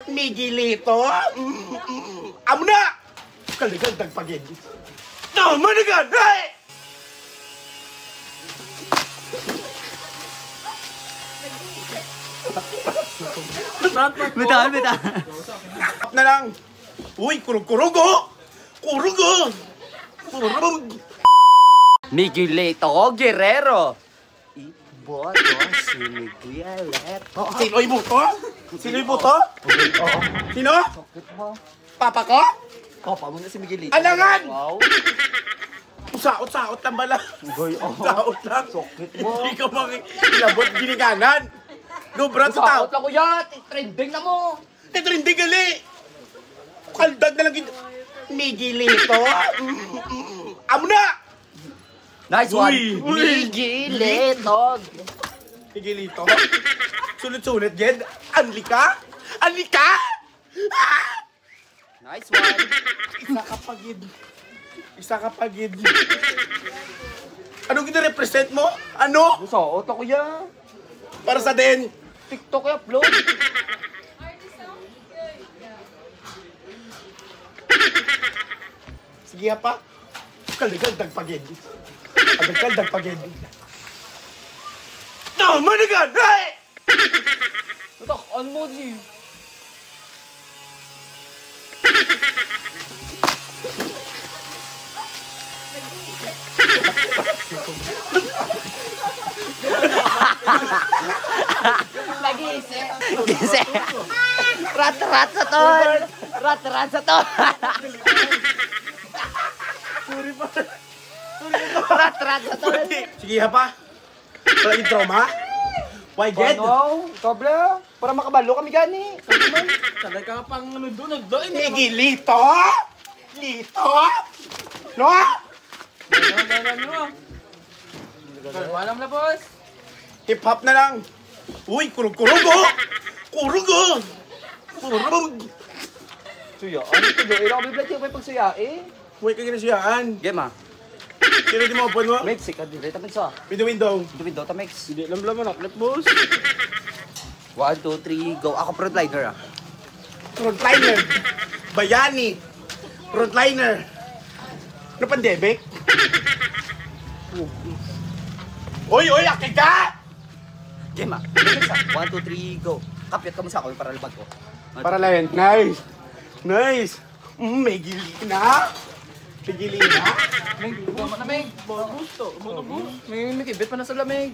Miguelito? Amo na! Kaligal dagpagin. No, manigan! Hey! Bitawan. Up na lang. Uy, kurug-kurugo! Kurugo! Kurug! Miguelito Guerrero. Iboto si Miguelito. Sino iboto? Sino iboto? Sino? Sakit mo. Papa ko? Papa mo na si Miguelito. Alangan! Wow. Saot-saot lang bala. Goy, Saot lang. sakit mo. Hindi ka makilabot ginikanan. No, brad, sa tao. Saot lang kuya. Trending na mo. Ito hindi gali. Kaldag na lang Miguelito? Amo na! Nice one. Uy. Miguelito. Miguelito? Sulit-sulit, Ged. Anli ka? Anli ka? Nice one. Isa ka pagid. Anong gina-represent mo? Ano? Saot lang kuya. Para sa din. TikTok i-upload. Sige pa. Kaligal dagpagid. Kaligal dagpagid. No, manigan! Hey! Ito, ano mo di? Gise. Rat-rat sa ton. Rat-rat sa ton. Sorry pa. Rat-rat sa ton. Sige pa. Wala yung trauma? Why, Ged? Ano? Kabla. Para makabalo kami gani. Talaga pang ano doon, nagdain eh. Miguelito? Lito? No? Alam na, boss. Hip-hop na lang. Uy, kurug-kurugo! Kurugo! Kurug! Suya, ano ito do? Ira kami vlog yung may pagsuya eh. Uy, kaya ginasiyaan. Game ah. Sino di mo open mo? Mix, ikaw din. Tamig sa. With the window. Duwid daw, tamix. Hindi alam naman, naklit boss. 1, 2, 3, go. Ako frontliner ah. Frontliner. Bayani. Frontliner. Ano pandemic? Uy, akit ka! Game ah. Tamix ah. 1, 2, 3, go. Kapyat ka mo sa ako para labag ko. Para lang. Nice. Nice. May gili na. May gili na. May guma na, Meg. Gusto. May kibit pa na sa lamig.